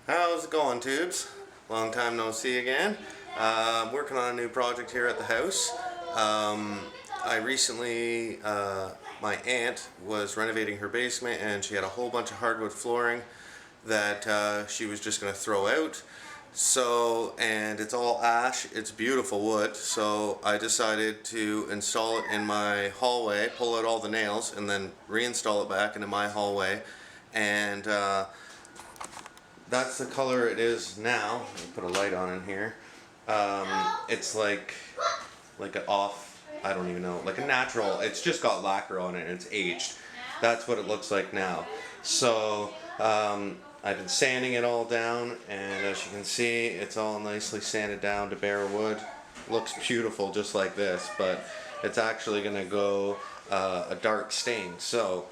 How's it going, Tubes? Long time no see again. Working on a new project here at the house. I recently, my aunt was renovating her basement and she had a whole bunch of hardwood flooring that she was just going to throw out. So, and it's all ash, it's beautiful wood, so I decided to install it in my hallway, pull out all the nails, and then reinstall it back into my hallway. And that's the color it is now. Let me put a light on in here. It's like an off, I don't even know, like a natural, it's just got lacquer on it and it's aged. That's what it looks like now. So I've been sanding it all down, and as you can see, it's all nicely sanded down to bare wood. Looks beautiful just like this, but it's actually going to go a dark stain. So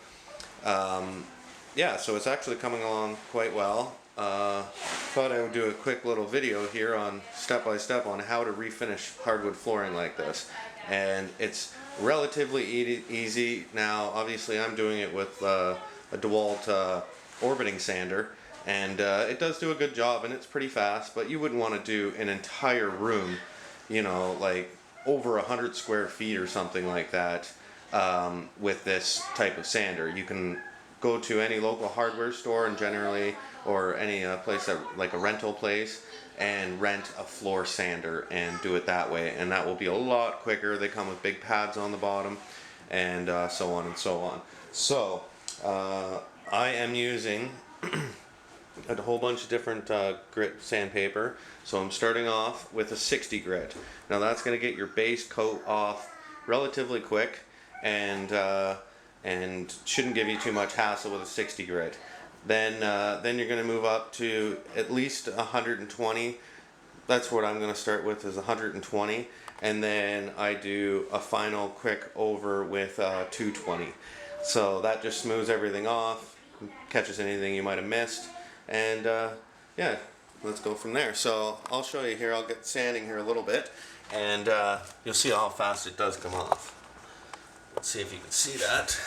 yeah, so it's actually coming along quite well. Thought I would do a quick little video here on step by step on how to refinish hardwood flooring like this, and it's relatively easy. Now obviously I'm doing it with a DeWalt orbiting sander, and it does do a good job and it's pretty fast, but you wouldn't want to do an entire room, you know, like over 100 square feet or something like that with this type of sander. You can go to any local hardware store and generally, or any place that, like a rental place, and rent a floor sander and do it that way, and that will be a lot quicker. They come with big pads on the bottom, and so on and so on. So I am using a whole bunch of different grit sandpaper. So I'm starting off with a 60 grit. Now that's going to get your base coat off relatively quick, and shouldn't give you too much hassle with a 60 grit. Then you're going to move up to at least 120. That's what I'm going to start with, is 120, and then I do a final quick over with 220. So that just smooths everything off, catches anything you might have missed, and yeah, let's go from there. So I'll show you here. I'll get sanding here a little bit, and you'll see how fast it does come off. Let's see if you can see that.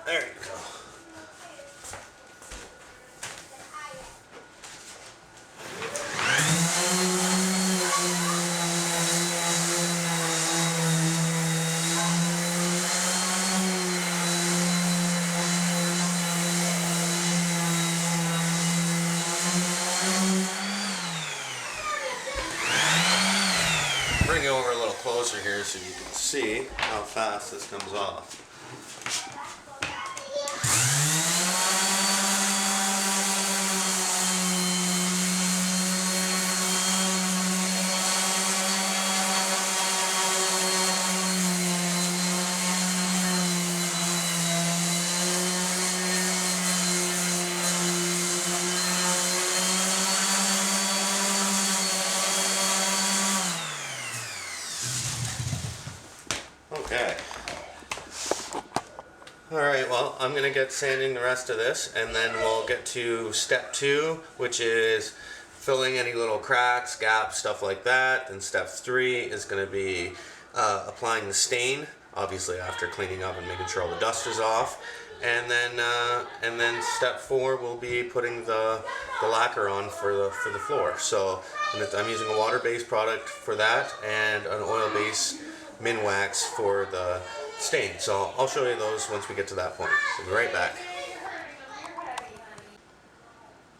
There you go. Bring it over a little closer here so you can see how fast this comes off. Okay. Alright, well, I'm going to get sanding the rest of this, and then we'll get to step 2, which is filling any little cracks, gaps, stuff like that. And step 3 is going to be applying the stain, obviously after cleaning up and making sure all the dust is off. And then step 4 will be putting the lacquer on for the floor. So I'm using a water-based product for that, and an oil-based Minwax for the stain. So I'll show you those once we get to that point. We'll be right back.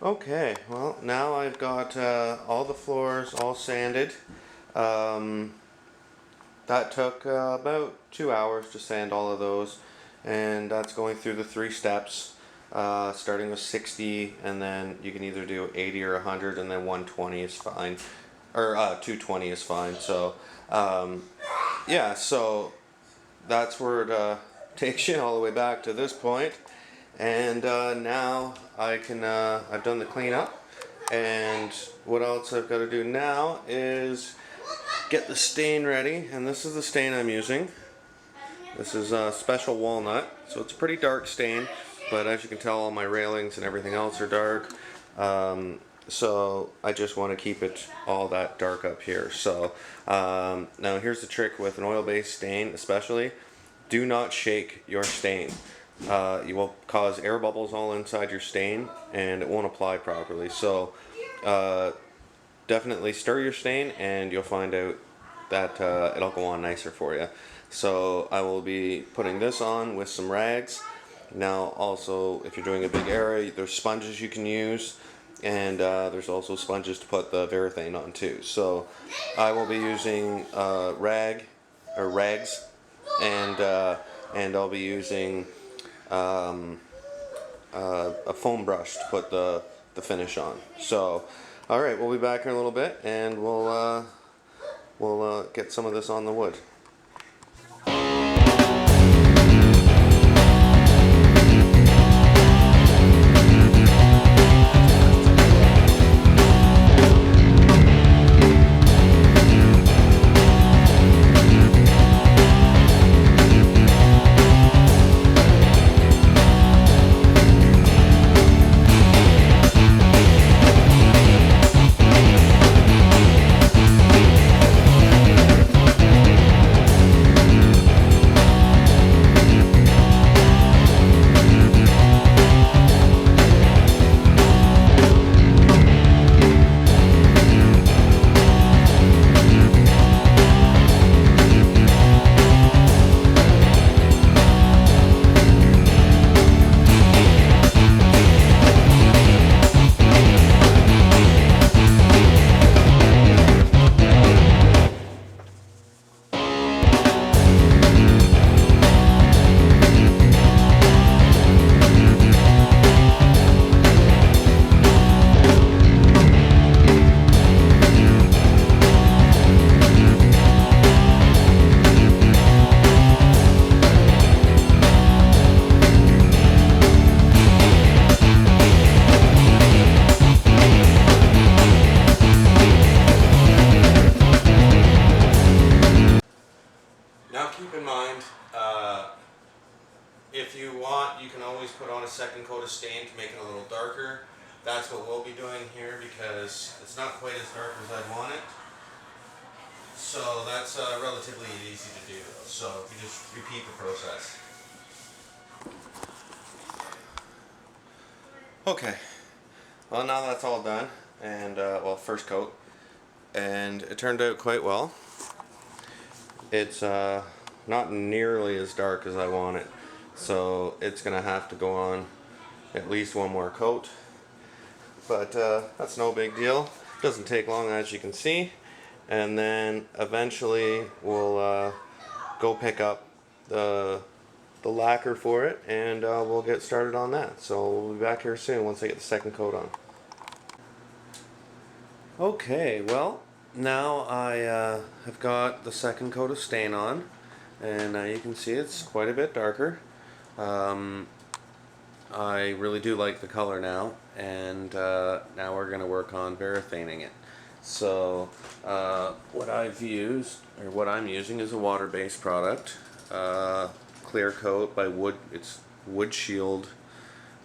Okay, well, now I've got all the floors all sanded. That took about 2 hours to sand all of those, and that's going through the 3 steps, starting with 60, and then you can either do 80 or 100, and then 120 is fine, or 220 is fine. So yeah, so that's where it takes you all the way back to this point, and now I've done the cleanup, and what else I've got to do now is get the stain ready, and this is the stain I'm using. This is a special walnut, so it's a pretty dark stain, but as you can tell, all my railings and everything else are dark. So I just want to keep it all that dark up here. So now here's the trick with an oil-based stain especially. do not shake your stain. You will cause air bubbles all inside your stain and it won't apply properly. So definitely stir your stain and you'll find out that it'll go on nicer for you. So I will be putting this on with some rags. Now also, if you're doing a big area, there's sponges you can use, and there's also sponges to put the Varathane on too. So I will be using rags, and I'll be using a foam brush to put the finish on. So, all right, we'll be back in a little bit, and we'll get some of this on the wood. Now keep in mind, if you want, you can always put on a second coat of stain to make it a little darker. That's what we'll be doing here because it's not quite as dark as I want it. So that's relatively easy to do. So you just repeat the process. Okay, well now that's all done, and well, first coat, and it turned out quite well. It's not nearly as dark as I want it, so it's gonna have to go on at least one more coat, but that's no big deal. Doesn't take long, as you can see, and then eventually we'll go pick up the lacquer for it, and we'll get started on that. So we'll be back here soon once I get the second coat on. Okay, well, now I have got the second coat of stain on, and you can see it's quite a bit darker. I really do like the color now, and now we're going to work on Varathaning it. So what I'm using is a water-based product, clear coat by Wood. It's Wood Shield.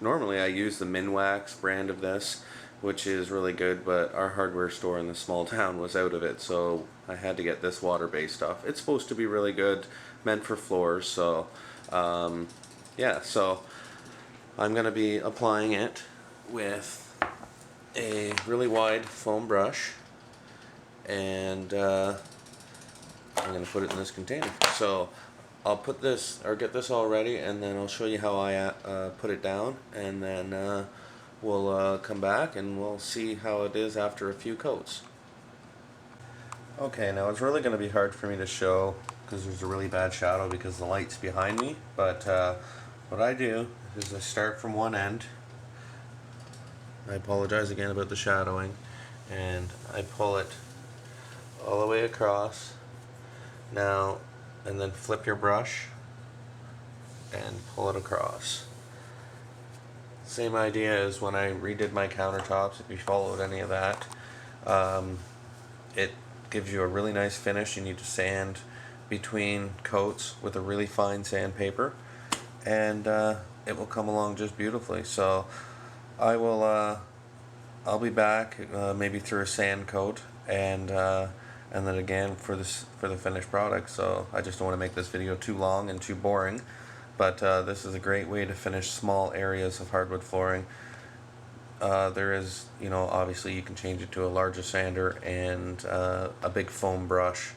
Normally I use the Minwax brand of this, which is really good, but our hardware store in the small town was out of it, so I had to get this water-based stuff. It's supposed to be really good, meant for floors, so yeah, so I'm going to be applying it with a really wide foam brush, and I'm going to put it in this container. So I'll put this, or get this all ready, and then I'll show you how I put it down, and then we'll come back and we'll see how it is after a few coats. Okay, now it's really going to be hard for me to show because there's a really bad shadow because the light's behind me, but what I do is I start from one end. I apologize again about the shadowing, and I pull it all the way across. Now, and then flip your brush and pull it across. Same idea as when I redid my countertops. If you followed any of that, it gives you a really nice finish. You need to sand between coats with a really fine sandpaper, and it will come along just beautifully. So I'll be back maybe through a sand coat, and and then again for the finished product. So I just don't want to make this video too long and too boring, but this is a great way to finish small areas of hardwood flooring. There is, you know, obviously you can change it to a larger sander and a big foam brush,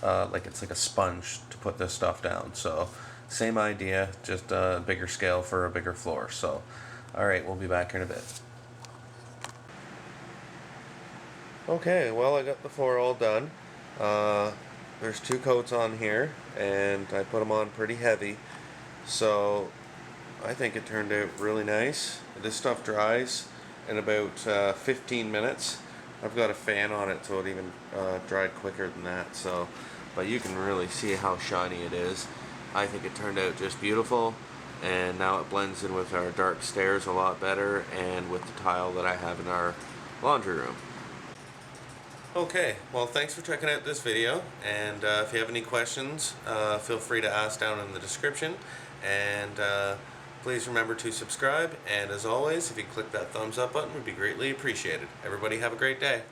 like it's like a sponge to put this stuff down. So same idea, just a bigger scale for a bigger floor. So alright, we'll be back here in a bit. Okay, well, I got the floor all done. There's 2 coats on here, and I put them on pretty heavy, so I think it turned out really nice. This stuff dries in about 15 minutes. I've got a fan on it, so it even dried quicker than that. So, but you can really see how shiny it is. I think it turned out just beautiful, and now it blends in with our dark stairs a lot better, and with the tile that I have in our laundry room. Okay, well, thanks for checking out this video, and if you have any questions, feel free to ask down in the description, and please remember to subscribe, and as always, if you click that thumbs up button, it would be greatly appreciated. Everybody have a great day.